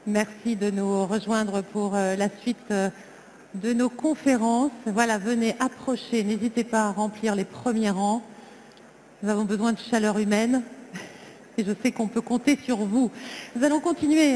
Merci de nous rejoindre pour la suite de nos conférences. Voilà, venez approcher, n'hésitez pas à remplir les premiers rangs. Nous avons besoin de chaleur humaine et je sais qu'on peut compter sur vous. Nous allons continuer,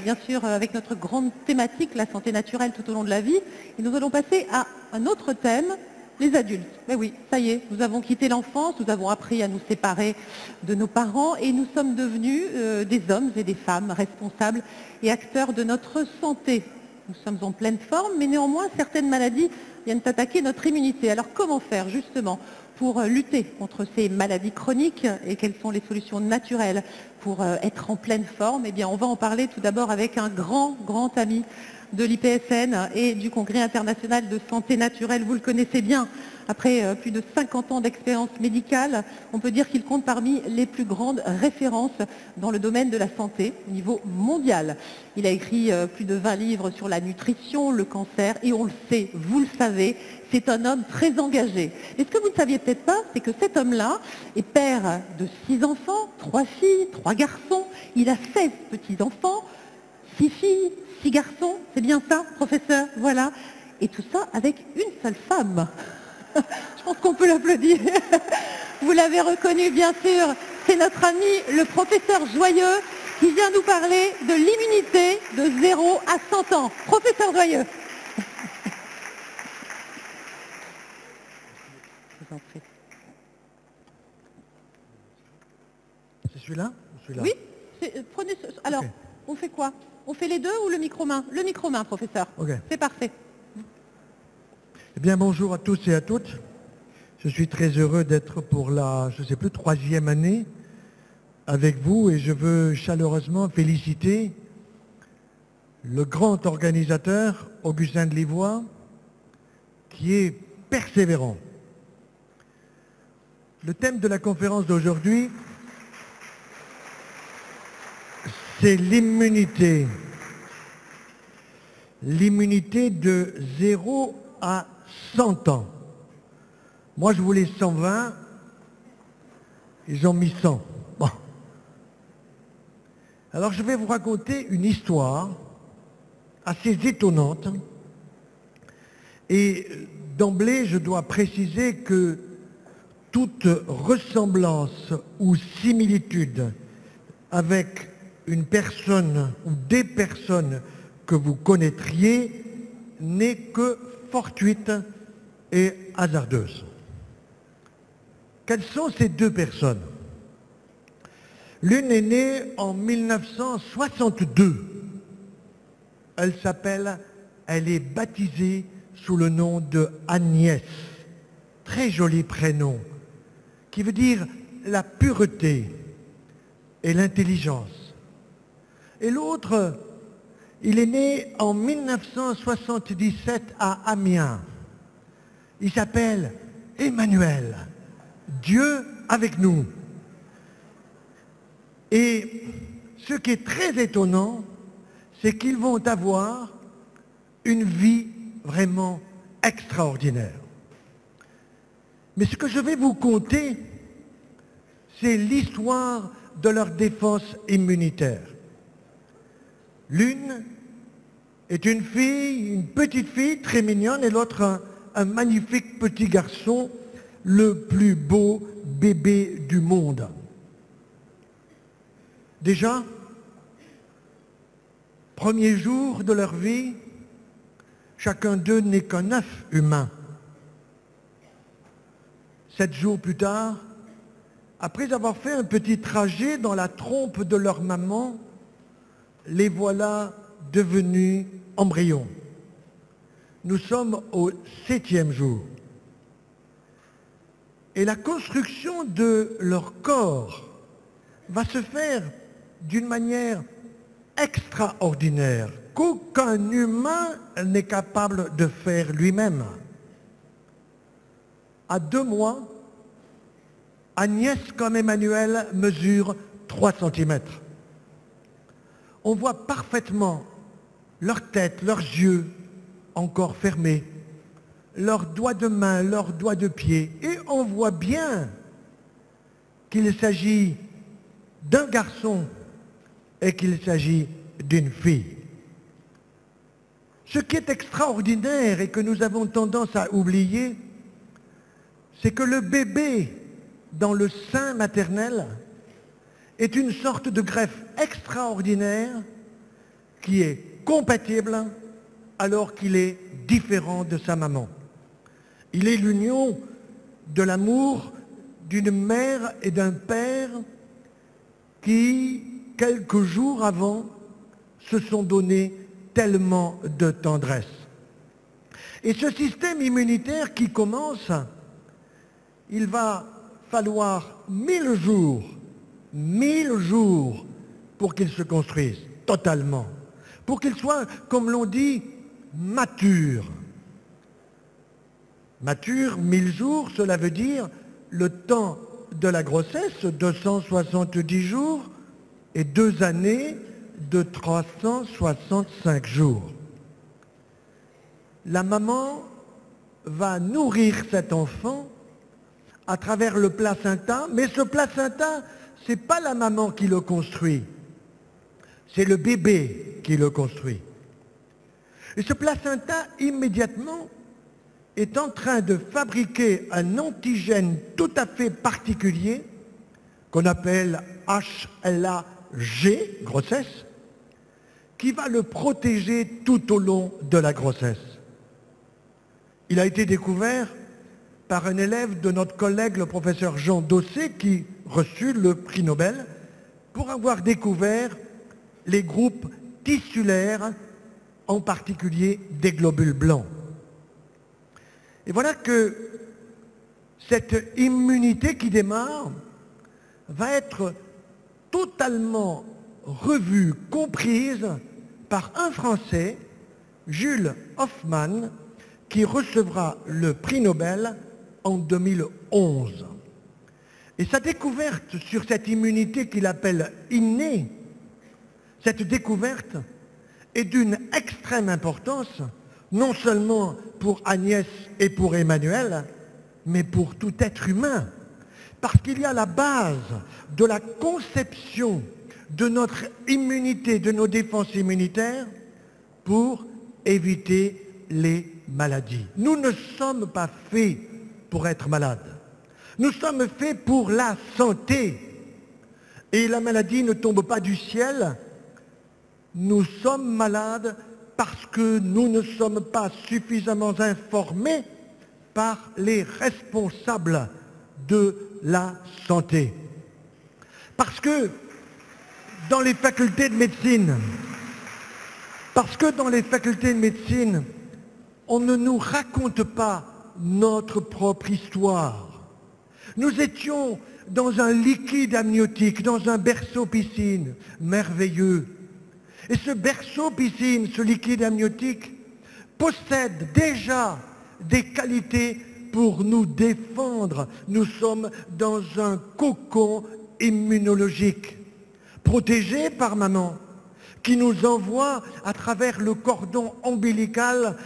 bien sûr, avec notre grande thématique, la santé naturelle tout au long de la vie. Et nous allons passer à un autre thème, les adultes. Mais oui, ça y est, nous avons quitté l'enfance, nous avons appris à nous séparer de nos parents et nous sommes devenus des hommes et des femmes responsables et acteurs de notre santé. Nous sommes en pleine forme, mais néanmoins, certaines maladies viennent attaquer notre immunité. Alors comment faire justement pour lutter contre ces maladies chroniques et quelles sont les solutions naturelles pour être en pleine forme? Eh bien, on va en parler tout d'abord avec un grand ami de l'IPSN et du Congrès international de santé naturelle. Vous le connaissez bien. Après plus de 50 ans d'expérience médicale, on peut dire qu'il compte parmi les plus grandes références dans le domaine de la santé au niveau mondial. Il a écrit plus de 20 livres sur la nutrition, le cancer et on le sait, vous le savez, c'est un homme très engagé. Et ce que vous ne saviez peut-être pas, c'est que cet homme-là est père de 6 enfants, 3 filles, 3 garçons. Il a 16 petits-enfants, 6 filles, 6 garçons. C'est bien ça, professeur? Voilà. Et tout ça avec une seule femme. Je pense qu'on peut l'applaudir. Vous l'avez reconnu, bien sûr. C'est notre ami, le professeur Joyeux, qui vient nous parler de l'immunité de 0 à 100 ans. Professeur Joyeux. C'est celui-là? Oui. Prenez alors, okay. On fait quoi? On fait les deux ou le micro-main? Le micro-main, professeur. Okay. C'est parfait. Eh bien, bonjour à tous et à toutes. Je suis très heureux d'être pour la, je ne sais plus, 3e année avec vous et je veux chaleureusement féliciter le grand organisateur, Augustin de Livois, qui est persévérant. Le thème de la conférence d'aujourd'hui, c'est l'immunité. L'immunité de 0 à 100 ans. Moi, je voulais 120, ils ont mis 100. Bon. Alors, je vais vous raconter une histoire assez étonnante. Et d'emblée, je dois préciser que toute ressemblance ou similitude avec une personne ou des personnes que vous connaîtriez n'est que fortuite et hasardeuse. Quelles sont ces deux personnes? L'une est née en 1962. Elle est baptisée sous le nom de Agnès. Très joli prénom, qui veut dire la pureté et l'intelligence. Et l'autre, il est né en 1977 à Amiens. Il s'appelle Emmanuel, Dieu avec nous. Et ce qui est très étonnant, c'est qu'ils vont avoir une vie vraiment extraordinaire. Mais ce que je vais vous conter, c'est l'histoire de leur défense immunitaire. L'une est une fille, une petite fille très mignonne, et l'autre un magnifique petit garçon, le plus beau bébé du monde. Déjà, premier jour de leur vie, chacun d'eux n'est qu'un œuf humain. 7 jours plus tard, après avoir fait un petit trajet dans la trompe de leur maman, les voilà devenus embryons. Nous sommes au 7e jour. Et la construction de leur corps va se faire d'une manière extraordinaire, qu'aucun humain n'est capable de faire lui-même. À 2 mois, Agnès comme Emmanuel mesure 3 cm. On voit parfaitement leur tête, leurs yeux encore fermés, leurs doigts de main, leurs doigts de pied, et on voit bien qu'il s'agit d'un garçon et qu'il s'agit d'une fille. Ce qui est extraordinaire et que nous avons tendance à oublier, c'est que le bébé dans le sein maternel est une sorte de greffe extraordinaire qui est compatible alors qu'il est différent de sa maman. Il est l'union de l'amour d'une mère et d'un père qui, quelques jours avant, se sont donnés tellement de tendresse. Et ce système immunitaire qui commence, il va falloir 1000 jours pour qu'il se construise totalement, pour qu'il soit, comme l'on dit, mature. Mature, 1000 jours, cela veut dire le temps de la grossesse, 270 jours, et 2 années de 365 jours. La maman va nourrir cet enfant à travers le placenta, mais ce placenta, ce n'est pas la maman qui le construit, c'est le bébé qui le construit. Et ce placenta, immédiatement, est en train de fabriquer un antigène tout à fait particulier, qu'on appelle HLA-G, grossesse, qui va le protéger tout au long de la grossesse. Il a été découvert par un élève de notre collègue, le professeur Jean Dossé, qui reçut le prix Nobel pour avoir découvert les groupes tissulaires, en particulier des globules blancs. Et voilà que cette immunité qui démarre va être totalement revue, comprise par un Français, Jules Hofmann, qui recevra le prix Nobel en 2011. Et sa découverte sur cette immunité qu'il appelle innée, cette découverte est d'une extrême importance, non seulement pour Agnès et pour Emmanuel, mais pour tout être humain. Parce qu'il y a la base de la conception de notre immunité, de nos défenses immunitaires, pour éviter les maladies. Nous ne sommes pas faits pour être malades. Nous sommes faits pour la santé. Et la maladie ne tombe pas du ciel. Nous sommes malades parce que nous ne sommes pas suffisamment informés par les responsables de la santé. Parce que dans les facultés de médecine, on ne nous raconte pas notre propre histoire. Nous étions dans un liquide amniotique, dans un berceau piscine, merveilleux. Et ce berceau piscine, ce liquide amniotique, possède déjà des qualités pour nous défendre. Nous sommes dans un cocon immunologique, protégé par maman, qui nous envoie à travers le cordon ombilical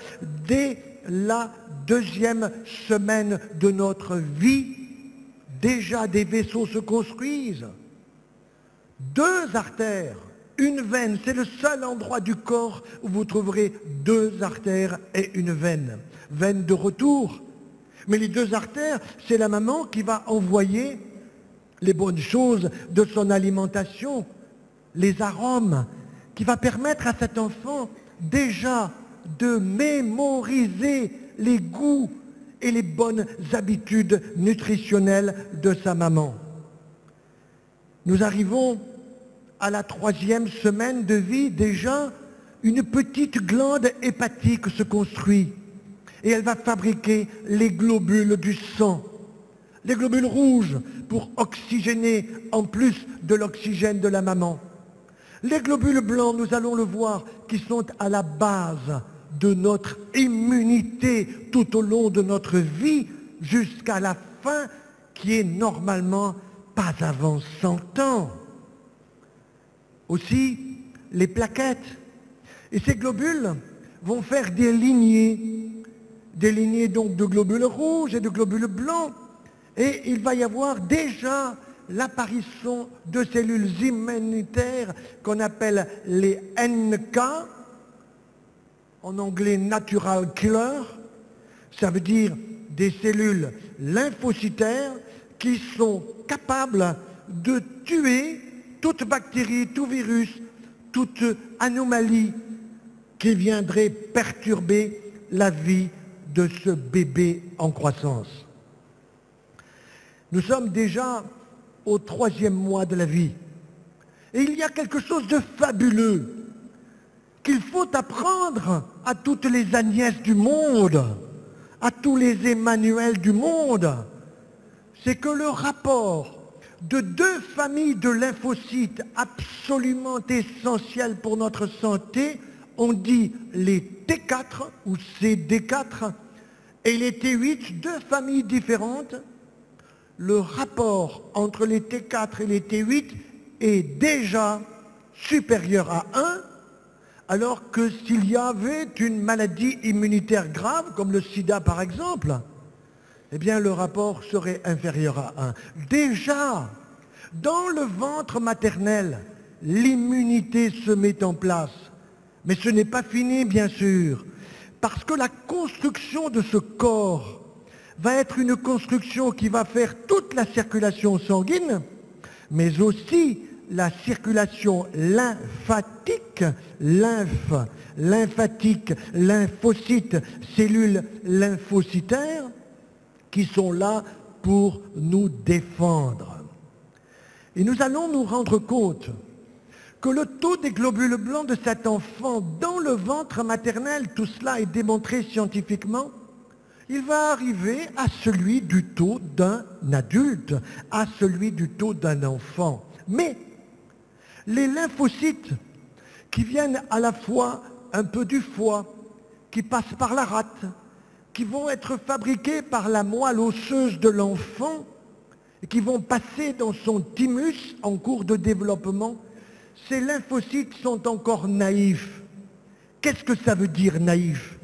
dès la 2e semaine de notre vie. Déjà des vaisseaux se construisent. 2 artères, une veine, c'est le seul endroit du corps où vous trouverez 2 artères et une veine. Veine de retour. Mais les 2 artères, c'est la maman qui va envoyer les bonnes choses de son alimentation, les arômes, qui va permettre à cet enfant déjà de mémoriser les goûts et les bonnes habitudes nutritionnelles de sa maman. Nous arrivons à la 3e semaine de vie, déjà, une petite glande hépatique se construit et elle va fabriquer les globules du sang, les globules rouges pour oxygéner en plus de l'oxygène de la maman. Les globules blancs, nous allons le voir, qui sont à la base de notre immunité tout au long de notre vie jusqu'à la fin, qui est normalement pas avant 100 ans. Aussi, les plaquettes. Et ces globules vont faire des lignées donc de globules rouges et de globules blancs. Et il va y avoir déjà l'apparition de cellules immunitaires qu'on appelle les NK, en anglais natural killer, ça veut dire des cellules lymphocytaires qui sont capables de tuer toute bactérie, tout virus, toute anomalie qui viendrait perturber la vie de ce bébé en croissance. Nous sommes déjà au 3e mois de la vie. Et il y a quelque chose de fabuleux qu'il faut apprendre à toutes les Agnès du monde, à tous les Emmanuel du monde. C'est que le rapport de 2 familles de lymphocytes absolument essentielles pour notre santé, on dit les T4 ou CD4 et les T8, 2 familles différentes. Le rapport entre les T4 et les T8 est déjà supérieur à 1, alors que s'il y avait une maladie immunitaire grave, comme le sida par exemple, eh bien le rapport serait inférieur à 1. Déjà, dans le ventre maternel, l'immunité se met en place. Mais ce n'est pas fini, bien sûr, parce que la construction de ce corps va être une construction qui va faire toute la circulation sanguine, mais aussi la circulation lymphatique, lymphatique, lymphocytes, cellules lymphocytaires, qui sont là pour nous défendre. Et nous allons nous rendre compte que le taux des globules blancs de cet enfant dans le ventre maternel, tout cela est démontré scientifiquement, il va arriver à celui du taux d'un adulte, à celui du taux d'un enfant. Mais les lymphocytes qui viennent à la fois un peu du foie, qui passent par la rate, qui vont être fabriqués par la moelle osseuse de l'enfant, et qui vont passer dans son thymus en cours de développement, ces lymphocytes sont encore naïfs. Qu'est-ce que ça veut dire naïf?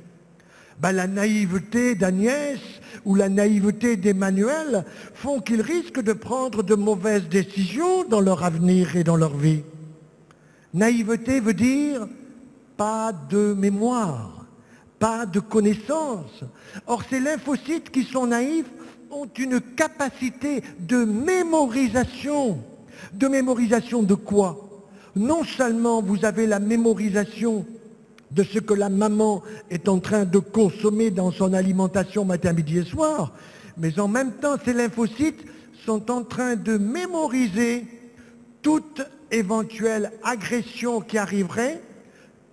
La naïveté d'Agnès ou la naïveté d'Emmanuel font qu'ils risquent de prendre de mauvaises décisions dans leur avenir et dans leur vie. Naïveté veut dire pas de mémoire, pas de connaissance. Or, ces lymphocytes qui sont naïfs ont une capacité de mémorisation. De mémorisation de quoi? Non seulement vous avez la mémorisation de ce que la maman est en train de consommer dans son alimentation matin, midi et soir, mais en même temps, ces lymphocytes sont en train de mémoriser toute éventuelle agression qui arriverait.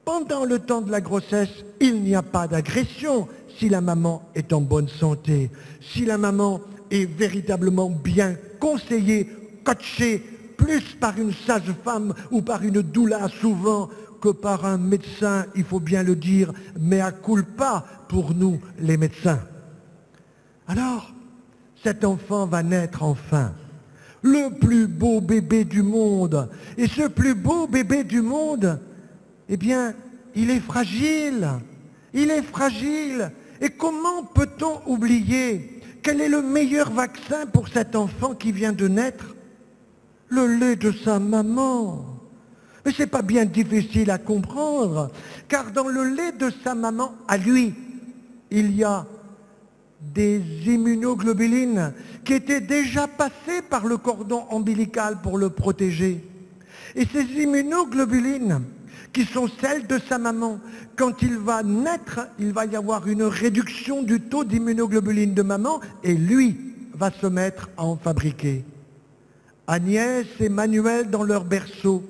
Pendant le temps de la grossesse, il n'y a pas d'agression si la maman est en bonne santé, si la maman est véritablement bien conseillée, coachée, plus par une sage-femme ou par une doula souvent que par un médecin, il faut bien le dire, mea culpa pour nous les médecins. Alors, cet enfant va naître enfin, le plus beau bébé du monde. Et ce plus beau bébé du monde, eh bien, il est fragile. Il est fragile. Et comment peut-on oublier quel est le meilleur vaccin pour cet enfant qui vient de naître? Le lait de sa maman. Mais ce n'est pas bien difficile à comprendre, car dans le lait de sa maman, à lui, il y a des immunoglobulines qui étaient déjà passées par le cordon ombilical pour le protéger. Et ces immunoglobulines, qui sont celles de sa maman, quand il va naître, il va y avoir une réduction du taux d'immunoglobulines de maman, et lui va se mettre à en fabriquer. Agnès et Manuel dans leur berceau,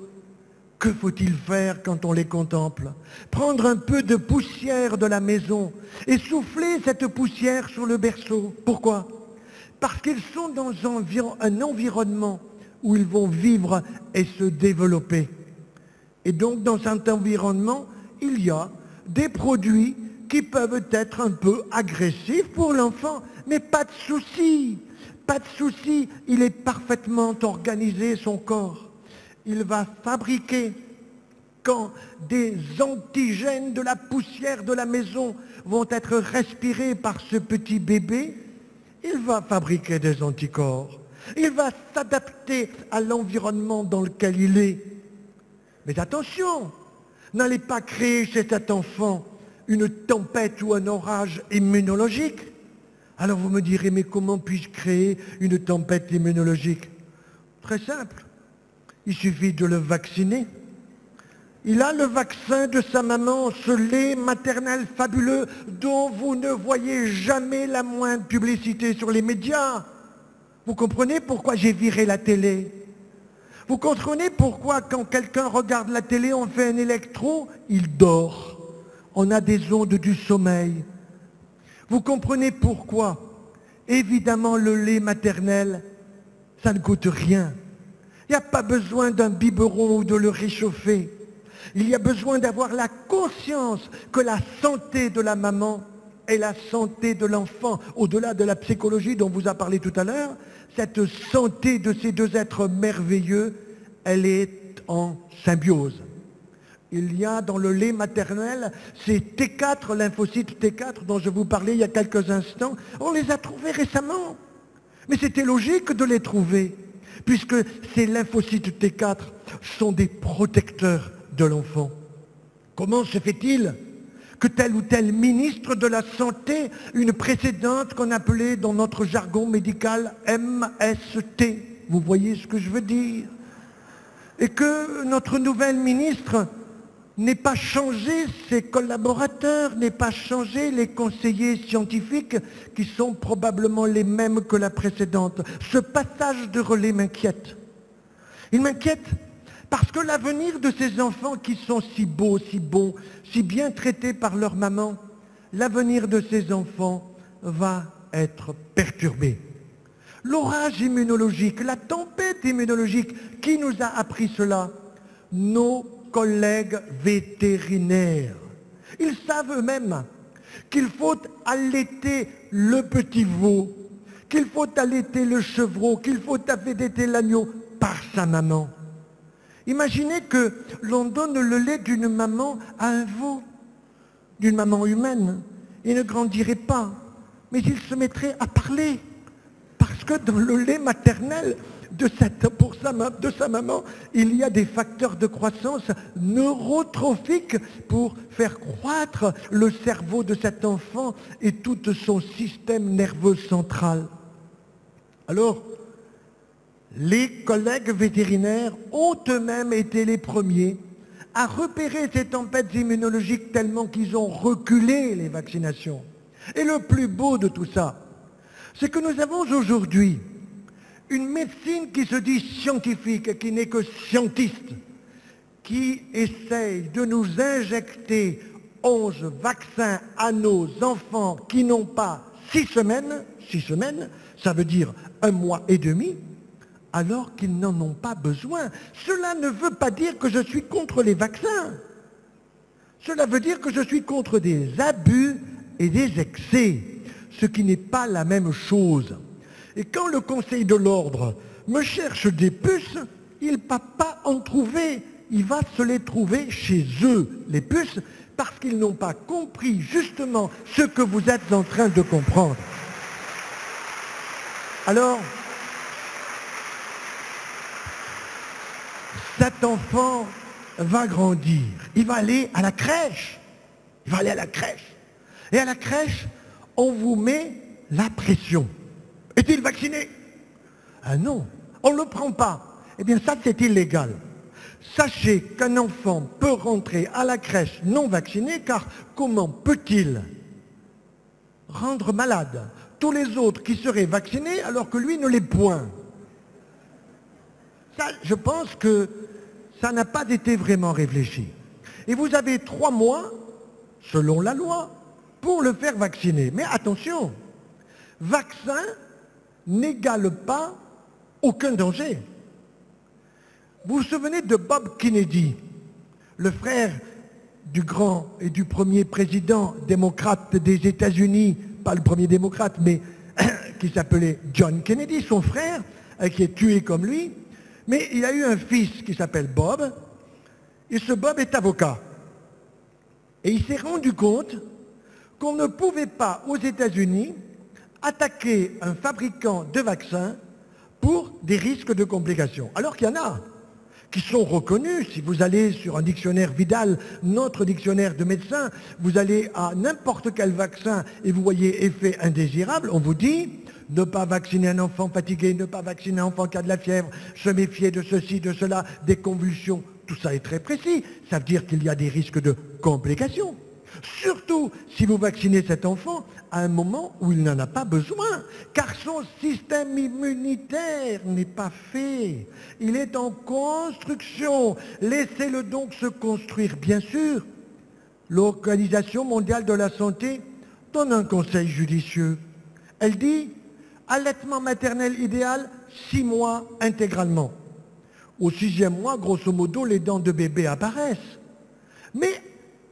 que faut-il faire quand on les contemple? Prendre un peu de poussière de la maison et souffler cette poussière sur le berceau. Pourquoi? Parce qu'ils sont dans un environnement où ils vont vivre et se développer. Et donc dans cet environnement, il y a des produits qui peuvent être un peu agressifs pour l'enfant. Mais pas de souci, pas de souci, il est parfaitement organisé son corps. Il va fabriquer, quand des antigènes de la poussière de la maison vont être respirés par ce petit bébé, il va fabriquer des anticorps. Il va s'adapter à l'environnement dans lequel il est. Mais attention, n'allez pas créer chez cet enfant une tempête ou un orage immunologique. Alors vous me direz, mais comment puis-je créer une tempête immunologique? Très simple, il suffit de le vacciner. Il a le vaccin de sa maman, ce lait maternel fabuleux dont vous ne voyez jamais la moindre publicité sur les médias. Vous comprenez pourquoi j'ai viré la télé? Vous comprenez pourquoi quand quelqu'un regarde la télé, on fait un électro, il dort. On a des ondes du sommeil. Vous comprenez pourquoi? Évidemment, le lait maternel, ça ne coûte rien. Il n'y a pas besoin d'un biberon ou de le réchauffer. Il y a besoin d'avoir la conscience que la santé de la maman est la santé de l'enfant. Au-delà de la psychologie dont vous a parlé tout à l'heure, cette santé de ces deux êtres merveilleux, elle est en symbiose. Il y a dans le lait maternel ces T4, lymphocytes T4 dont je vous parlais il y a quelques instants. On les a trouvés récemment. Mais c'était logique de les trouver, puisque ces lymphocytes T4 sont des protecteurs de l'enfant. Comment se fait-il que tel ou tel ministre de la Santé, une précédente qu'on appelait dans notre jargon médical MST, vous voyez ce que je veux dire, et que notre nouvelle ministre n'ait pas changé ses collaborateurs, n'ait pas changé les conseillers scientifiques qui sont probablement les mêmes que la précédente. Ce passage de relais m'inquiète. Il m'inquiète parce que l'avenir de ces enfants qui sont si beaux, si bons, si bien traités par leur maman, l'avenir de ces enfants va être perturbé. L'orage immunologique, la tempête immunologique, qui nous a appris cela? Nos collègues vétérinaires. Ils savent eux-mêmes qu'il faut allaiter le petit veau, qu'il faut allaiter le chevreau, qu'il faut allaiter l'agneau par sa maman. Imaginez que l'on donne le lait d'une maman à un veau, d'une maman humaine. Il ne grandirait pas, mais il se mettrait à parler. Parce que dans le lait maternel de sa maman, il y a des facteurs de croissance neurotrophiques pour faire croître le cerveau de cet enfant et tout son système nerveux central. Alors, les collègues vétérinaires ont eux-mêmes été les premiers à repérer ces tempêtes immunologiques tellement qu'ils ont reculé les vaccinations. Et le plus beau de tout ça, c'est que nous avons aujourd'hui une médecine qui se dit scientifique, qui n'est que scientiste, qui essaye de nous injecter 11 vaccins à nos enfants qui n'ont pas 6 semaines, ça veut dire 1 mois et demi, alors qu'ils n'en ont pas besoin. Cela ne veut pas dire que je suis contre les vaccins. Cela veut dire que je suis contre des abus et des excès, ce qui n'est pas la même chose. Et quand le Conseil de l'Ordre me cherche des puces, il ne va pas en trouver. Il va se les trouver chez eux, les puces, parce qu'ils n'ont pas compris justement ce que vous êtes en train de comprendre. Alors, cet enfant va grandir. Il va aller à la crèche. Il va aller à la crèche. Et à la crèche, on vous met la pression. Est-il vacciné? Ah non, on ne le prend pas. Eh bien ça, c'est illégal. Sachez qu'un enfant peut rentrer à la crèche non vacciné, car comment peut-il rendre malade tous les autres qui seraient vaccinés alors que lui ne l'est point? Ça, je pense que ça n'a pas été vraiment réfléchi. Et vous avez 3 mois, selon la loi, pour le faire vacciner. Mais attention, vaccin n'égale pas aucun danger. Vous vous souvenez de Bob Kennedy, le frère du grand et du premier président démocrate des États-Unis, pas le premier démocrate, mais qui s'appelait John Kennedy, son frère, qui est tué comme lui. Mais il a eu un fils qui s'appelle Bob, et ce Bob est avocat. Et il s'est rendu compte qu'on ne pouvait pas, aux États-Unis, attaquer un fabricant de vaccins pour des risques de complications. Alors qu'il y en a. qui sont reconnus. Si vous allez sur un dictionnaire Vidal, notre dictionnaire de médecins, vous allez à n'importe quel vaccin et vous voyez effet indésirable, on vous dit ne pas vacciner un enfant fatigué, ne pas vacciner un enfant qui a de la fièvre, se méfier de ceci, de cela, des convulsions. Tout ça est très précis. Ça veut dire qu'il y a des risques de complications. Surtout si vous vaccinez cet enfant à un moment où il n'en a pas besoin, car son système immunitaire n'est pas fait. Il est en construction. Laissez-le donc se construire. Bien sûr, l'Organisation mondiale de la santé donne un conseil judicieux. Elle dit allaitement maternel idéal, 6 mois intégralement. Au 6e mois, grosso modo, les dents de bébé apparaissent. Mais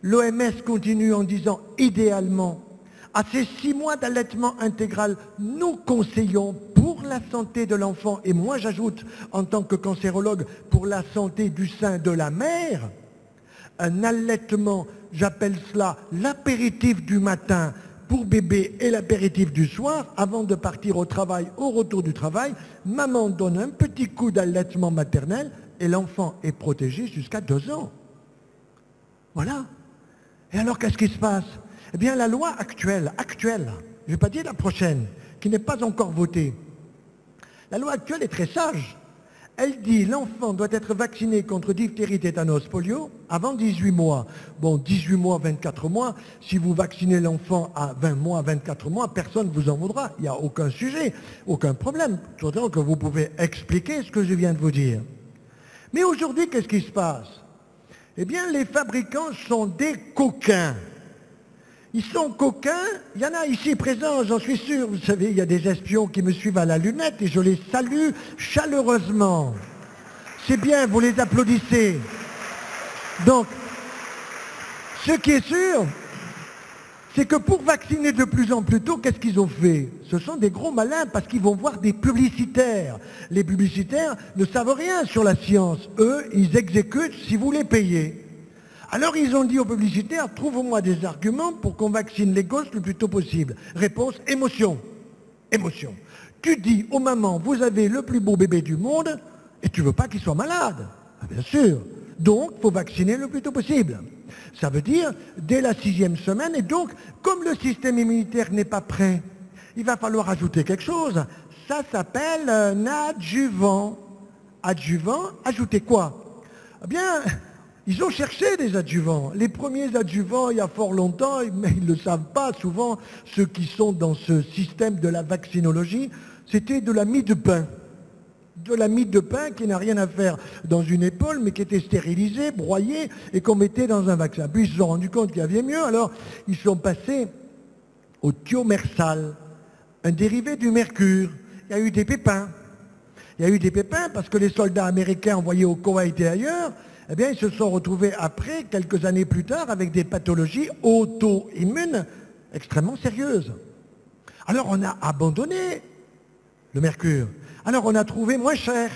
l'OMS continue en disant idéalement, à ces 6 mois d'allaitement intégral, nous conseillons pour la santé de l'enfant, et moi j'ajoute en tant que cancérologue, pour la santé du sein de la mère, un allaitement, j'appelle cela l'apéritif du matin pour bébé et l'apéritif du soir, avant de partir au travail, au retour du travail, maman donne un petit coup d'allaitement maternel et l'enfant est protégé jusqu'à 2 ans. Voilà. Et alors qu'est-ce qui se passe? Eh bien la loi actuelle, je ne vais pas dire la prochaine, qui n'est pas encore votée, la loi actuelle est très sage. Elle dit l'enfant doit être vacciné contre diphtérie, tétanos, polio avant 18 mois. Bon, 18 mois, 24 mois, si vous vaccinez l'enfant à 20 mois, 24 mois, personne ne vous en voudra. Il n'y a aucun sujet, aucun problème. D'autant que vous pouvez expliquer ce que je viens de vous dire. Mais aujourd'hui, qu'est-ce qui se passe? Eh bien, les fabricants sont des coquins. Ils sont coquins, il y en a ici présents, j'en suis sûr. Vous savez, il y a des espions qui me suivent à la lunette et je les salue chaleureusement. C'est bien, vous les applaudissez. Donc, ce qui est sûr, c'est que pour vacciner de plus en plus tôt, qu'est-ce qu'ils ont fait? Ce sont des gros malins parce qu'ils vont voir des publicitaires. Les publicitaires ne savent rien sur la science. Eux, ils exécutent si vous les payez. Alors ils ont dit aux publicitaires, trouve-moi des arguments pour qu'on vaccine les gosses le plus tôt possible. Réponse, émotion. Émotion. Tu dis aux mamans, vous avez le plus beau bébé du monde et tu ne veux pas qu'il soit malade. Ah, bien sûr. Donc, il faut vacciner le plus tôt possible. Ça veut dire dès la 6e semaine. Et donc, comme le système immunitaire n'est pas prêt, il va falloir ajouter quelque chose. Ça s'appelle un adjuvant. Adjuvant, ajouter quoi? Eh bien, ils ont cherché des adjuvants. Les premiers adjuvants, il y a fort longtemps, mais ils ne le savent pas souvent, ceux qui sont dans ce système de la vaccinologie, c'était de la mie de pain. De la mie de pain qui n'a rien à faire dans une épaule, mais qui était stérilisée, broyée, et qu'on mettait dans un vaccin. Puis ils se sont rendus compte qu'il y avait mieux, alors ils sont passés au thiomersal, un dérivé du mercure. Il y a eu des pépins. Il y a eu des pépins parce que les soldats américains envoyés au Koweït et ailleurs, eh bien, ils se sont retrouvés après, quelques années plus tard, avec des pathologies auto-immunes extrêmement sérieuses. Alors on a abandonné le mercure. Alors on a trouvé moins cher.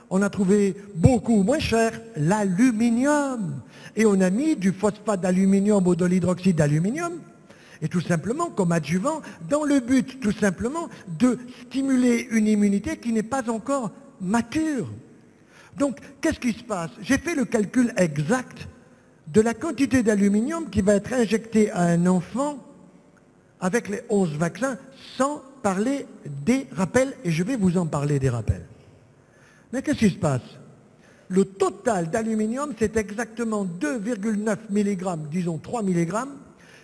On a trouvé beaucoup moins cher l'aluminium. Et on a mis du phosphate d'aluminium ou de l'hydroxyde d'aluminium. Et tout simplement comme adjuvant, dans le but tout simplement de stimuler une immunité qui n'est pas encore mature. Donc, qu'est-ce qui se passe? J'ai fait le calcul exact de la quantité d'aluminium qui va être injectée à un enfant avec les 11 vaccins, sans parler des rappels, et je vais vous en parler des rappels. Mais qu'est-ce qui se passe? Le total d'aluminium, c'est exactement 2,9 mg, disons 3 mg,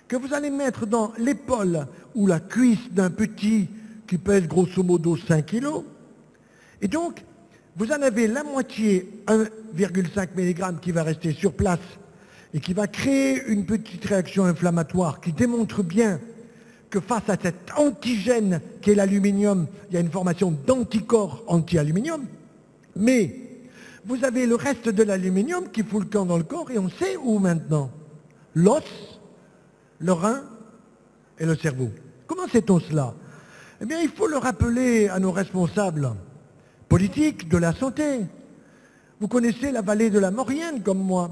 que vous allez mettre dans l'épaule ou la cuisse d'un petit qui pèse grosso modo 5 kg. Et donc, vous en avez la moitié, 1,5 mg, qui va rester sur place et qui va créer une petite réaction inflammatoire qui démontre bien que face à cet antigène qu'est l'aluminium, il y a une formation d'anticorps anti-aluminium. Mais vous avez le reste de l'aluminium qui fout le camp dans le corps et on sait où maintenant? L'os, le rein et le cerveau. Comment sait-on cela? Eh bien, il faut le rappeler à nos responsables politique de la santé. Vous connaissez la vallée de la Maurienne comme moi.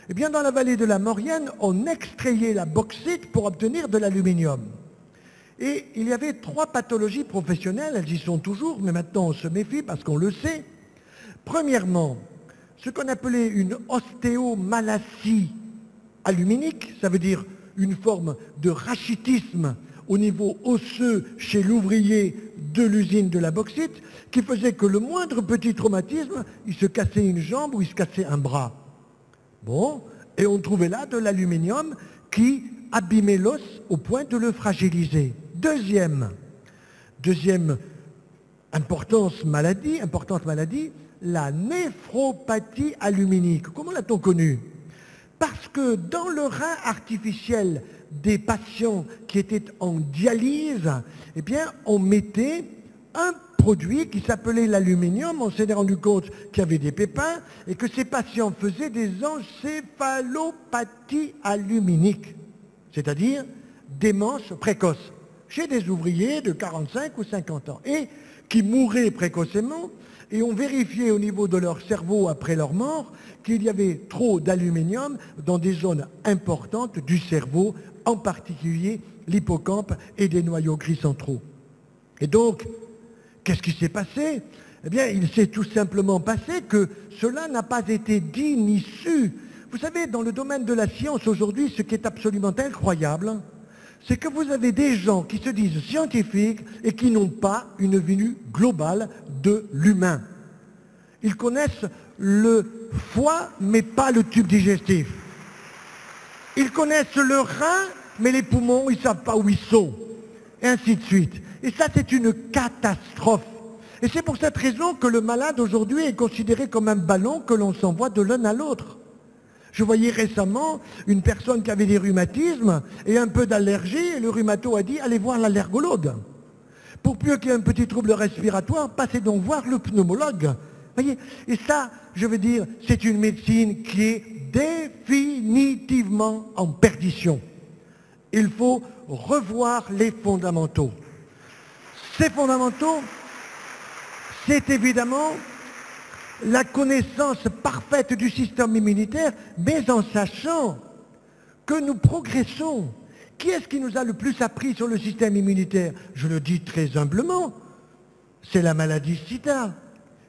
Eh bien, dans la vallée de la Maurienne, on extrayait la bauxite pour obtenir de l'aluminium. Et il y avait 3 pathologies professionnelles, elles y sont toujours, mais maintenant on se méfie parce qu'on le sait. Premièrement, ce qu'on appelait une ostéomalacie aluminique, ça veut dire une forme de rachitisme au niveau osseux chez l'ouvrier de l'usine de la bauxite, qui faisait que le moindre petit traumatisme, il se cassait une jambe ou il se cassait un bras. Bon, et on trouvait là de l'aluminium qui abîmait l'os au point de le fragiliser. Deuxième importante maladie, la néphropathie aluminique. Comment l'a-t-on connue? Parce que dans le rein artificiel des patients qui étaient en dialyse, eh bien, on mettait un produit qui s'appelait l'aluminium. On s'est rendu compte qu'il y avait des pépins et que ces patients faisaient des encéphalopathies aluminiques, c'est-à-dire démence précoce, chez des ouvriers de 45 ou 50 ans, et qui mouraient précocement, et on vérifiait au niveau de leur cerveau après leur mort qu'il y avait trop d'aluminium dans des zones importantes du cerveau, en particulier l'hippocampe et des noyaux gris centraux. Et donc, qu'est-ce qui s'est passé? Eh bien, il s'est tout simplement passé que cela n'a pas été dit ni su. Vous savez, dans le domaine de la science aujourd'hui, ce qui est absolument incroyable, c'est que vous avez des gens qui se disent scientifiques et qui n'ont pas une vue globale de l'humain. Ils connaissent le foie, mais pas le tube digestif. Ils connaissent le rein, mais les poumons, ils ne savent pas où ils sont. Et ainsi de suite. Et ça, c'est une catastrophe. Et c'est pour cette raison que le malade aujourd'hui est considéré comme un ballon que l'on s'envoie de l'un à l'autre. Je voyais récemment une personne qui avait des rhumatismes et un peu d'allergie, et le rhumato a dit, allez voir l'allergologue. Pour plus qu'il y ait un petit trouble respiratoire, passez donc voir le pneumologue. Voyez, et ça, je veux dire, c'est une médecine qui est définitivement en perdition. Il faut revoir les fondamentaux. Ces fondamentaux, c'est évidemment la connaissance parfaite du système immunitaire, mais en sachant que nous progressons. Qui est-ce qui nous a le plus appris sur le système immunitaire? Je le dis très humblement, c'est la maladie SIDA.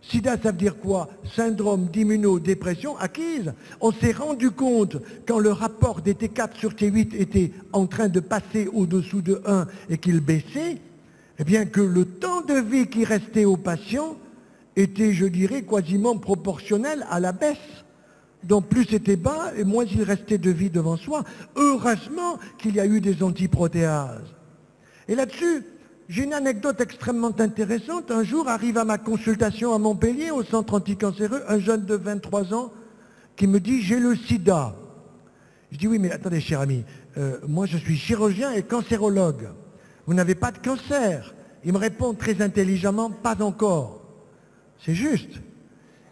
SIDA, ça veut dire quoi? Syndrome d'immunodépression acquise. On s'est rendu compte, quand le rapport des T4 sur T8 était en train de passer au-dessous de 1 et qu'il baissait, eh bien que le temps de vie qui restait aux patients était, je dirais, quasiment proportionnel à la baisse. Donc plus c'était bas, et moins il restait de vie devant soi. Heureusement qu'il y a eu des antiprotéases. Et là-dessus, j'ai une anecdote extrêmement intéressante. Un jour arrive à ma consultation à Montpellier, au centre anticancéreux, un jeune de 23 ans qui me dit « j'ai le sida ». Je dis « oui, mais attendez, cher ami, moi je suis chirurgien et cancérologue. Vous n'avez pas de cancer ». Il me répond très intelligemment « pas encore ». C'est juste.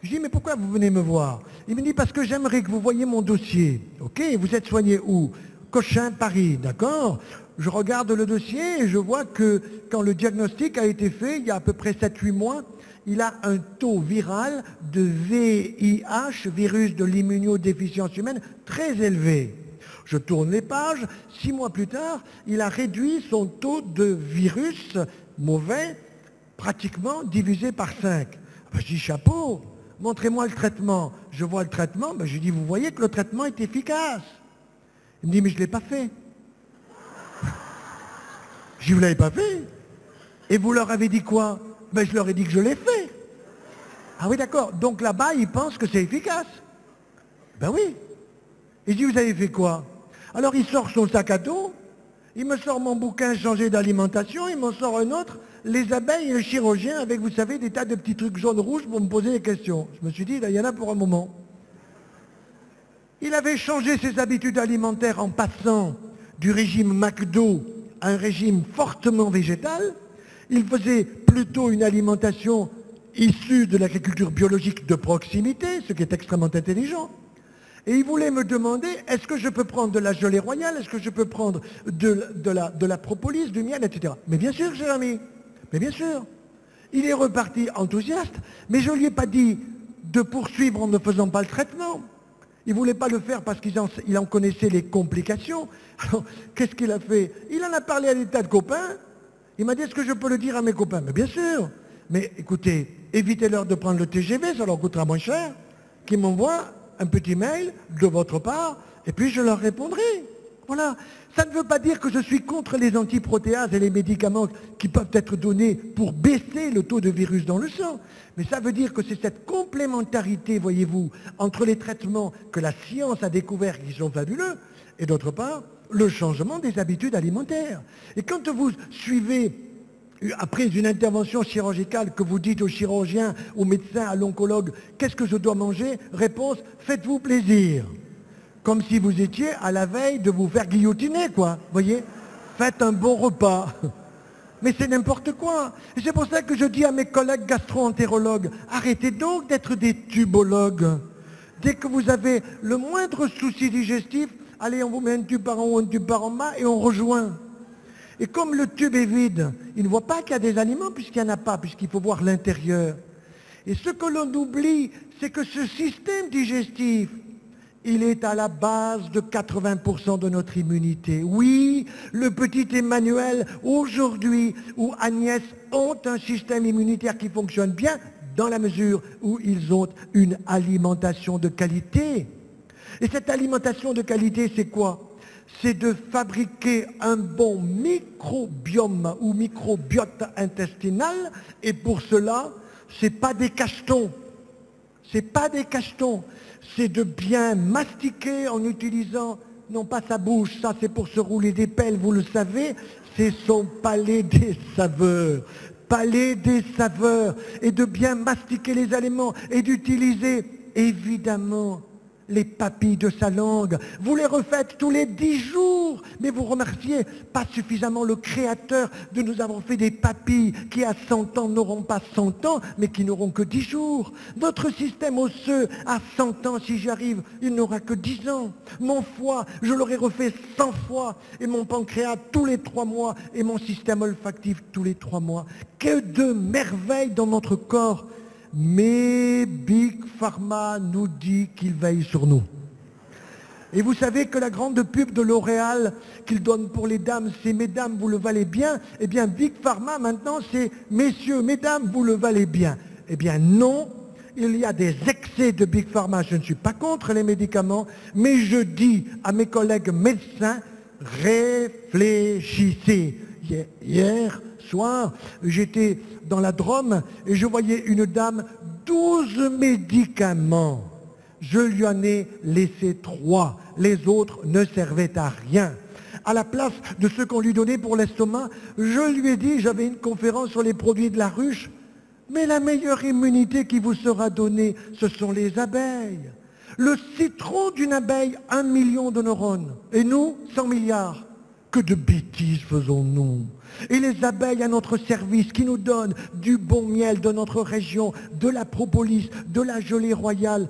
Je dis, mais pourquoi vous venez me voir? Il me dit, parce que j'aimerais que vous voyiez mon dossier. Ok, vous êtes soigné où? Cochin, Paris, d'accord? Je regarde le dossier et je vois que quand le diagnostic a été fait, il y a à peu près 7-8 mois, il a un taux viral de VIH, virus de l'immunodéficience humaine, très élevé. Je tourne les pages, 6 mois plus tard, il a réduit son taux de virus mauvais, pratiquement divisé par 5. Ben, je dis chapeau, montrez-moi le traitement. Je vois le traitement, ben, je dis vous voyez que le traitement est efficace. Il me dit mais je ne l'ai pas fait. Je dis vous ne l'avez pas fait? Et vous leur avez dit quoi? Ben, je leur ai dit que je l'ai fait. Ah oui d'accord, donc là-bas ils pensent que c'est efficace. Ben oui. Il dit vous avez fait quoi? Alors il sort son sac à dos, il me sort mon bouquin Changer d'alimentation, il m'en sort un autre, les abeilles et le chirurgien, avec, vous savez, des tas de petits trucs jaunes-rouges pour me poser des questions. Je me suis dit, là, il y en a pour un moment. Il avait changé ses habitudes alimentaires en passant du régime McDo à un régime fortement végétal. Il faisait plutôt une alimentation issue de l'agriculture biologique de proximité, ce qui est extrêmement intelligent. Et il voulait me demander, est-ce que je peux prendre de la gelée royale, est-ce que je peux prendre de la propolis, du miel, etc. Mais bien sûr, cher ami. Mais bien sûr, il est reparti enthousiaste, mais je ne lui ai pas dit de poursuivre en ne faisant pas le traitement. Il ne voulait pas le faire parce qu'il en connaissait les complications. Alors, qu'est-ce qu'il a fait? Il en a parlé à des tas de copains. Il m'a dit, est-ce que je peux le dire à mes copains? Mais bien sûr. Mais écoutez, évitez-leur de prendre le TGV, ça leur coûtera moins cher. qui m'envoient un petit mail de votre part, et puis je leur répondrai. Voilà. Ça ne veut pas dire que je suis contre les antiprotéases et les médicaments qui peuvent être donnés pour baisser le taux de virus dans le sang. Mais ça veut dire que c'est cette complémentarité, voyez-vous, entre les traitements que la science a découverts qui sont fabuleux, et d'autre part, le changement des habitudes alimentaires. Et quand vous suivez, après une intervention chirurgicale, que vous dites au chirurgien, au médecin, à l'oncologue, qu'est-ce que je dois manger? Réponse, faites-vous plaisir. Comme si vous étiez à la veille de vous faire guillotiner, quoi. Voyez? Faites un bon repas. Mais c'est n'importe quoi. Et c'est pour ça que je dis à mes collègues gastro-entérologues, arrêtez donc d'être des tubologues. Dès que vous avez le moindre souci digestif, allez, on vous met un tube par en haut, un tube par en bas, et on rejoint. Et comme le tube est vide, il ne voit pas qu'il y a des aliments, puisqu'il n'y en a pas, puisqu'il faut voir l'intérieur. Et ce que l'on oublie, c'est que ce système digestif, il est à la base de 80% de notre immunité. Oui, le petit Emmanuel, aujourd'hui, ou Agnès, ont un système immunitaire qui fonctionne bien, dans la mesure où ils ont une alimentation de qualité. Et cette alimentation de qualité, c'est quoi? C'est de fabriquer un bon microbiome ou microbiote intestinal, et pour cela, ce n'est pas des cachetons. C'est pas des cachetons. C'est de bien mastiquer en utilisant, non pas sa bouche, ça c'est pour se rouler des pelles, vous le savez, c'est son palais des saveurs. Palais des saveurs. Et de bien mastiquer les aliments et d'utiliser, évidemment, les papilles de sa langue. Vous les refaites tous les 10 jours, mais vous remerciez pas suffisamment le Créateur de nous avoir fait des papilles qui à 100 ans n'auront pas 100 ans, mais qui n'auront que 10 jours. Votre système osseux, à 100 ans, si j'y arrive, il n'aura que 10 ans. Mon foie, je l'aurai refait 100 fois, et mon pancréas tous les 3 mois, et mon système olfactif tous les 3 mois. Que de merveilles dans notre corps! Mais Big Pharma nous dit qu'il veille sur nous. Et vous savez que la grande pub de L'Oréal qu'il donne pour les dames, c'est « Mesdames, vous le valez bien ». Eh bien, Big Pharma, maintenant, c'est « Messieurs, mesdames, vous le valez bien ». Eh bien, non, il y a des excès de Big Pharma. Je ne suis pas contre les médicaments, mais je dis à mes collègues médecins, réfléchissez. Hier soir, j'étais dans la Drôme et je voyais une dame, 12 médicaments. Je lui en ai laissé 3. Les autres ne servaient à rien. À la place de ce qu'on lui donnait pour l'estomac, je lui ai dit, j'avais une conférence sur les produits de la ruche, mais la meilleure immunité qui vous sera donnée, ce sont les abeilles. Le citron d'une abeille, 1 million de neurones. Et nous, 100 milliards. Que de bêtises faisons-nous? Et les abeilles à notre service qui nous donnent du bon miel de notre région, de la propolis, de la gelée royale,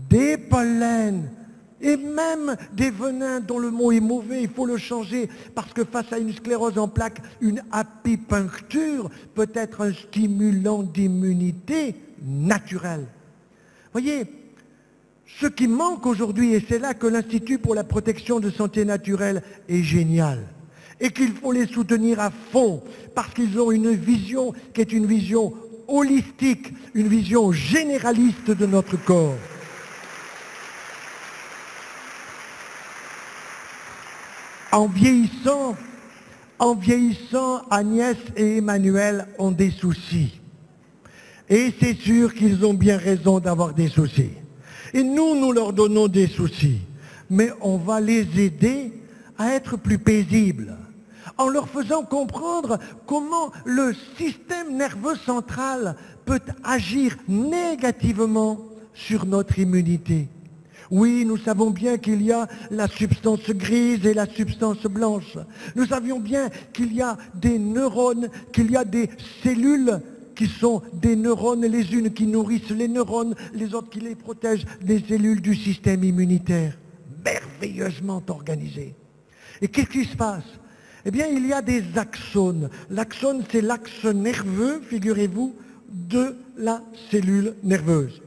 des pollens et même des venins dont le mot est mauvais, il faut le changer parce que face à une sclérose en plaques, une apipuncture peut être un stimulant d'immunité naturelle. Voyez, ce qui manque aujourd'hui, et c'est là que l'Institut pour la protection de santé naturelle est génial, et qu'il faut les soutenir à fond, parce qu'ils ont une vision qui est une vision holistique, une vision généraliste de notre corps. En vieillissant, Agnès et Emmanuel ont des soucis. Et c'est sûr qu'ils ont bien raison d'avoir des soucis. Et nous leur donnons des soucis. Mais on va les aider à être plus paisibles, en leur faisant comprendre comment le système nerveux central peut agir négativement sur notre immunité. Oui, nous savons bien qu'il y a la substance grise et la substance blanche. Nous savions bien qu'il y a des neurones, qu'il y a des cellules qui sont des neurones, les unes qui nourrissent les neurones, les autres qui les protègent, des cellules du système immunitaire, merveilleusement organisées. Et qu'est-ce qui se passe? Eh bien, il y a des axones. L'axone, c'est l'axe nerveux, figurez-vous, de la cellule nerveuse.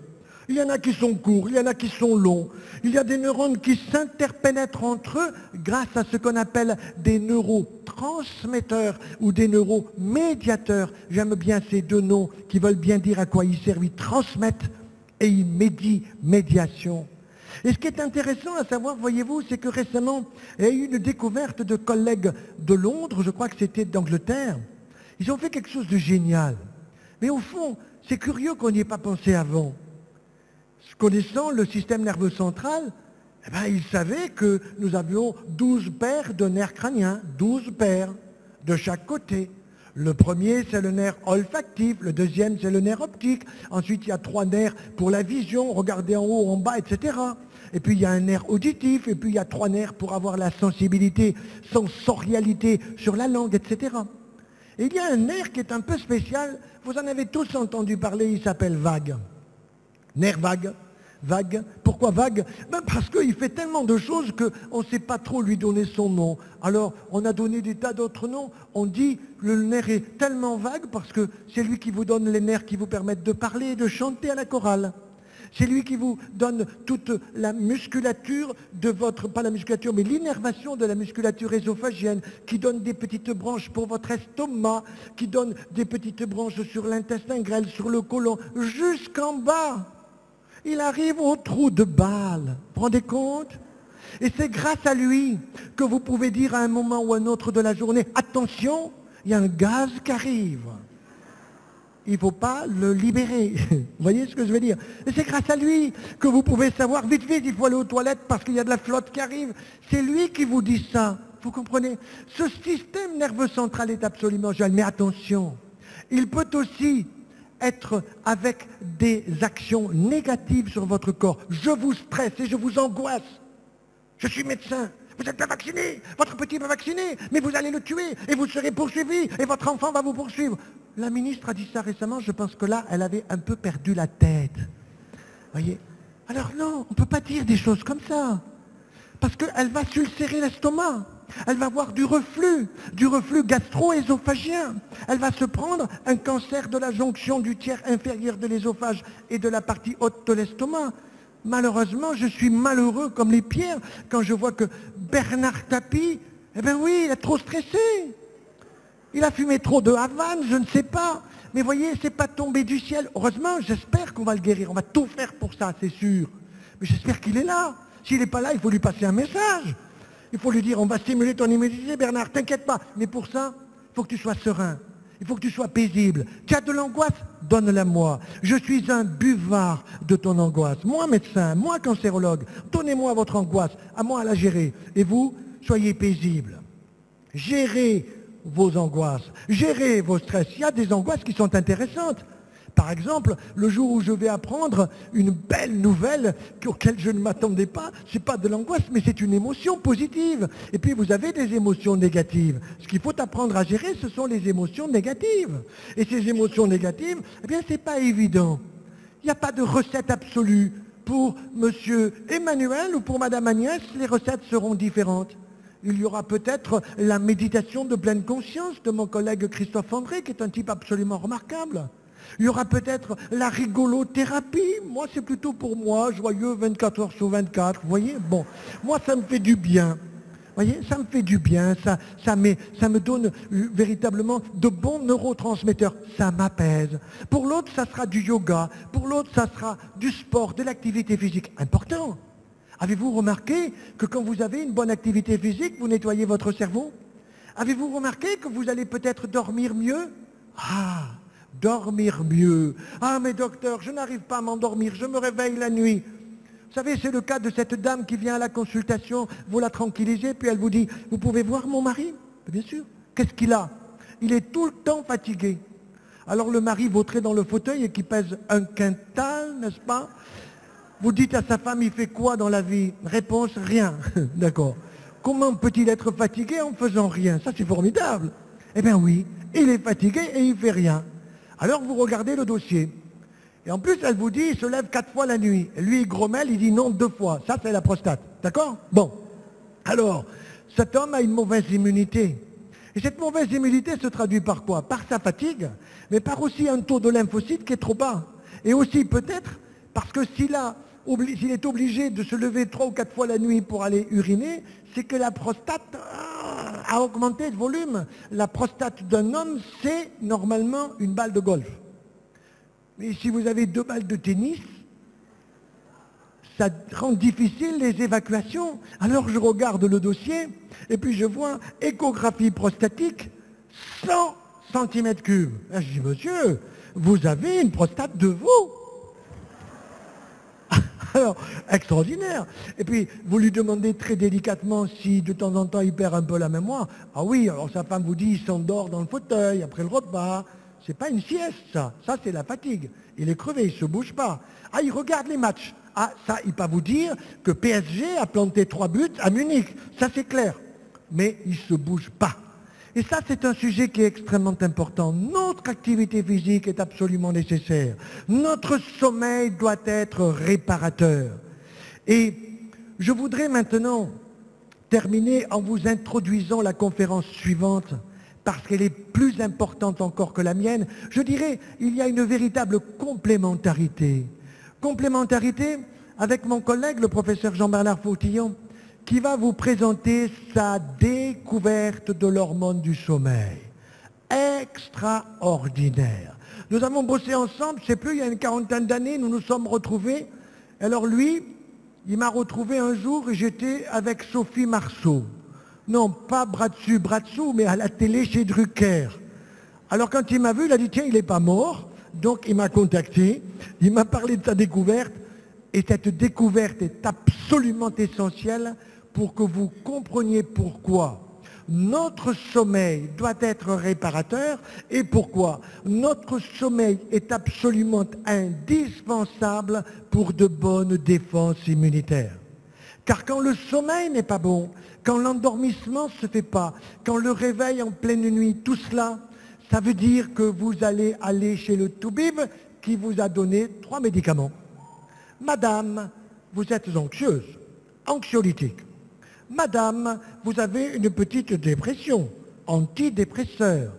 Il y en a qui sont courts, il y en a qui sont longs. Il y a des neurones qui s'interpénètrent entre eux grâce à ce qu'on appelle des neurotransmetteurs ou des neuromédiateurs. J'aime bien ces deux noms qui veulent bien dire à quoi ils servent. Ils transmettent Et il médit médiation. Et ce qui est intéressant à savoir, voyez-vous, c'est que récemment, il y a eu une découverte de collègues de Londres, je crois que c'était d'Angleterre. Ils ont fait quelque chose de génial. Mais au fond, c'est curieux qu'on n'y ait pas pensé avant. Connaissant le système nerveux central, eh ben, ils savaient que nous avions 12 paires de nerfs crâniens, 12 paires de chaque côté. Le premier, c'est le nerf olfactif, le deuxième, c'est le nerf optique. Ensuite, il y a 3 nerfs pour la vision, regarder en haut, en bas, etc. Et puis, il y a un nerf auditif, et puis il y a 3 nerfs pour avoir la sensibilité, sensorialité sur la langue, etc. Et il y a un nerf qui est un peu spécial, vous en avez tous entendu parler, il s'appelle vague. Nerf vague. Vague. Pourquoi vague? Ben parce qu'il fait tellement de choses qu'on ne sait pas trop lui donner son nom. Alors, on a donné des tas d'autres noms. On dit que le nerf est tellement vague parce que c'est lui qui vous donne les nerfs qui vous permettent de parler et de chanter à la chorale. C'est lui qui vous donne toute la musculature de votre, pas la musculature, mais l'innervation de la musculature ésophagienne, qui donne des petites branches pour votre estomac, qui donne des petites branches sur l'intestin grêle, sur le côlon, jusqu'en bas. Il arrive au trou de balle. Vous vous rendez compte? Et c'est grâce à lui que vous pouvez dire à un moment ou à un autre de la journée, attention, il y a un gaz qui arrive. Il ne faut pas le libérer. Vous voyez ce que je veux dire? Et c'est grâce à lui que vous pouvez savoir, vite, vite, il faut aller aux toilettes parce qu'il y a de la flotte qui arrive. C'est lui qui vous dit ça. Vous comprenez? Ce système nerveux central est absolument génial. Mais attention, il peut aussi être avec des actions négatives sur votre corps. Je vous stresse et je vous angoisse. Je suis médecin. Vous n'êtes pas vacciné. Votre petit est pas vacciné. Mais vous allez le tuer et vous serez poursuivi et votre enfant va vous poursuivre. La ministre a dit ça récemment. Je pense que là, elle avait un peu perdu la tête. Voyez? Alors non, on ne peut pas dire des choses comme ça. Parce qu'elle va s'ulcérer l'estomac. Elle va avoir du reflux gastro-œsophagien. Elle va se prendre un cancer de la jonction du tiers inférieur de l'œsophage et de la partie haute de l'estomac. Malheureusement, je suis malheureux comme les pierres quand je vois que Bernard Tapie, eh bien oui, il est trop stressé. Il a fumé trop de Havane, je ne sais pas. Mais voyez, c'est pas tombé du ciel. Heureusement, j'espère qu'on va le guérir. On va tout faire pour ça, c'est sûr. Mais j'espère qu'il est là. S'il n'est pas là, il faut lui passer un message. Il faut lui dire, on va stimuler ton immunité, Bernard, t'inquiète pas. Mais pour ça, il faut que tu sois serein. Il faut que tu sois paisible. Tu as de l'angoisse? Donne-la moi. Je suis un buvard de ton angoisse. Moi, médecin, moi, cancérologue, donnez-moi votre angoisse. À moi à la gérer. Et vous, soyez paisible. Gérez vos angoisses. Gérez vos stress. Il y a des angoisses qui sont intéressantes. Par exemple, le jour où je vais apprendre une belle nouvelle auquel je ne m'attendais pas, ce n'est pas de l'angoisse, mais c'est une émotion positive. Et puis vous avez des émotions négatives. Ce qu'il faut apprendre à gérer, ce sont les émotions négatives. Et ces émotions négatives, eh bien, ce n'est pas évident. Il n'y a pas de recette absolue. Pour monsieur Emmanuel ou pour madame Agnès, les recettes seront différentes. Il y aura peut-être la méditation de pleine conscience de mon collègue Christophe André, qui est un type absolument remarquable. Il y aura peut-être la rigolothérapie. Moi, c'est plutôt pour moi, joyeux 24 heures sur 24. Vous voyez? Bon, moi, ça me fait du bien. Vous voyez? Ça me fait du bien. Ça me donne véritablement de bons neurotransmetteurs. Ça m'apaise. Pour l'autre, ça sera du yoga. Pour l'autre, ça sera du sport, de l'activité physique. Important. Avez-vous remarqué que quand vous avez une bonne activité physique, vous nettoyez votre cerveau? Avez-vous remarqué que vous allez peut-être dormir mieux? Ah! Dormir mieux. Ah mais docteur, je n'arrive pas à m'endormir, je me réveille la nuit. Vous savez, c'est le cas de cette dame qui vient à la consultation, vous la tranquillisez, puis elle vous dit, vous pouvez voir mon mari? Bien sûr. Qu'est-ce qu'il a? Il est tout le temps fatigué. Alors le mari vautré dans le fauteuil et qui pèse un quintal, n'est-ce pas? Vous dites à sa femme, il fait quoi dans la vie? Réponse, rien. D'accord. Comment peut-il être fatigué en faisant rien? Ça c'est formidable. Eh bien oui, il est fatigué et il ne fait rien. Alors vous regardez le dossier. Et en plus, elle vous dit, il se lève 4 fois la nuit. Et lui, il grommelle, il dit non 2 fois. Ça, c'est la prostate. D'accord? Bon. Alors, cet homme a une mauvaise immunité. Et cette mauvaise immunité se traduit par quoi? Par sa fatigue, mais par aussi un taux de lymphocytes qui est trop bas. Et aussi peut-être parce que s'il est obligé de se lever 3 ou 4 fois la nuit pour aller uriner, c'est que la prostate a augmenté de volume. La prostate d'un homme, c'est normalement une balle de golf. Mais si vous avez 2 balles de tennis, ça rend difficile les évacuations. Alors je regarde le dossier, et puis je vois échographie prostatique, 100 cm3. Je dis, monsieur, vous avez une prostate de veau. Alors, extraordinaire. Et puis, vous lui demandez très délicatement si de temps en temps il perd un peu la mémoire. Ah oui, alors sa femme vous dit, il s'endort dans le fauteuil après le repas. C'est pas une sieste, ça. Ça, c'est la fatigue. Il est crevé, il ne se bouge pas. Ah, il regarde les matchs. Ah, ça, il va vous dire que PSG a planté 3 buts à Munich. Ça, c'est clair. Mais il ne se bouge pas. Et ça, c'est un sujet qui est extrêmement important. Notre activité physique est absolument nécessaire. Notre sommeil doit être réparateur. Et je voudrais maintenant terminer en vous introduisant la conférence suivante, parce qu'elle est plus importante encore que la mienne. Je dirais, il y a une véritable complémentarité. Complémentarité avec mon collègue, le professeur Jean-Bernard Fautillon, qui va vous présenter sa découverte de l'hormone du sommeil. Extraordinaire. Nous avons bossé ensemble, je ne sais plus, il y a une quarantaine d'années, nous nous sommes retrouvés. Alors lui, il m'a retrouvé un jour et j'étais avec Sophie Marceau. Non, pas bras dessus, bras dessous, mais à la télé chez Drucker. Alors quand il m'a vu, il a dit, tiens, il n'est pas mort. Donc il m'a contacté, il m'a parlé de sa découverte. Et cette découverte est absolument essentielle pour que vous compreniez pourquoi notre sommeil doit être réparateur et pourquoi notre sommeil est absolument indispensable pour de bonnes défenses immunitaires. Car quand le sommeil n'est pas bon, quand l'endormissement ne se fait pas, quand le réveil en pleine nuit, tout cela, ça veut dire que vous allez aller chez le toubib qui vous a donné 3 médicaments. Madame, vous êtes anxieuse, anxiolytique. Madame, vous avez une petite dépression, antidépresseur.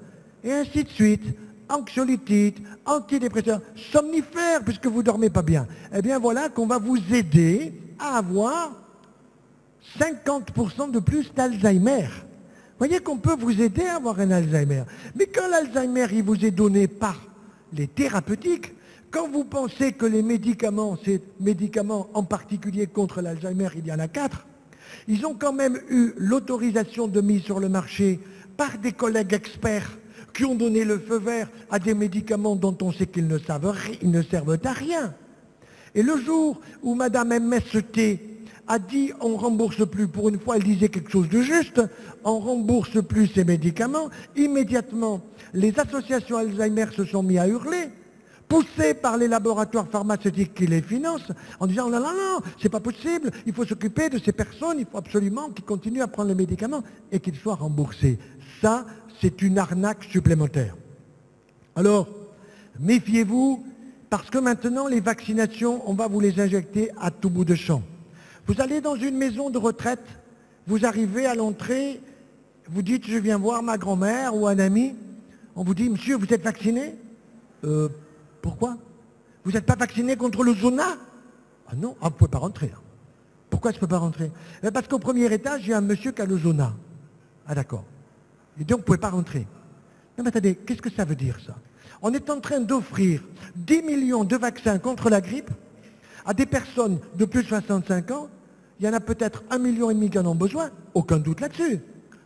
Et ainsi de suite, anxiolytique, antidépresseur, somnifère puisque vous ne dormez pas bien. Eh bien voilà qu'on va vous aider à avoir 50% de plus d'Alzheimer. Vous voyez qu'on peut vous aider à avoir un Alzheimer. Mais quand l'Alzheimer il vous est donné par les thérapeutiques, quand vous pensez que les médicaments, ces médicaments en particulier contre l'Alzheimer, il y en a 4, ils ont quand même eu l'autorisation de mise sur le marché par des collègues experts qui ont donné le feu vert à des médicaments dont on sait qu'ils ne servent à rien. Et le jour où Madame MST a dit on ne rembourse plus, pour une fois elle disait quelque chose de juste, on ne rembourse plus ces médicaments, immédiatement les associations Alzheimer se sont mis à hurler, poussés par les laboratoires pharmaceutiques qui les financent, en disant non, non, non, c'est pas possible, il faut s'occuper de ces personnes, il faut absolument qu'ils continuent à prendre les médicaments et qu'ils soient remboursés. Ça, c'est une arnaque supplémentaire. Alors, méfiez-vous, parce que maintenant, les vaccinations, on va vous les injecter à tout bout de champ. Vous allez dans une maison de retraite, vous arrivez à l'entrée, vous dites, je viens voir ma grand-mère ou un ami, on vous dit, monsieur, vous êtes vacciné? Pourquoi? Vous n'êtes pas vacciné contre le zona? Ah non, vous ne pouvez pas rentrer. Pourquoi je ne peux pas rentrer? Parce qu'au premier étage, il y a un monsieur qui a le zona. Ah d'accord. Et donc, vous ne pouvez pas rentrer. Non mais attendez, qu'est-ce que ça veut dire ça? On est en train d'offrir 10 millions de vaccins contre la grippe à des personnes de plus de 65 ans. Il y en a peut-être 1,5 million qui en ont besoin, aucun doute là-dessus.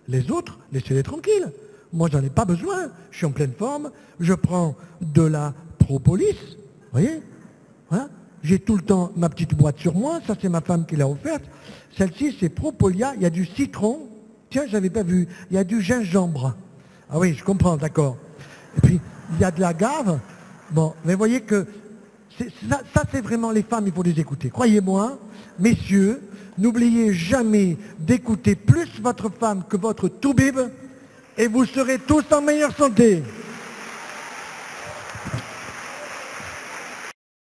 Les autres, laissez-les tranquilles. Moi, j'en ai pas besoin, je suis en pleine forme, je prends de la propolis, vous voyez, voilà. J'ai tout le temps ma petite boîte sur moi, ça c'est ma femme qui l'a offerte. Celle-ci, c'est Propolia, il y a du citron, tiens, j'avais pas vu, il y a du gingembre. Ah oui, je comprends, d'accord. Et puis, il y a de l'agave. Bon, mais vous voyez que ça c'est vraiment les femmes, il faut les écouter. Croyez-moi, messieurs, n'oubliez jamais d'écouter plus votre femme que votre toubib et vous serez tous en meilleure santé.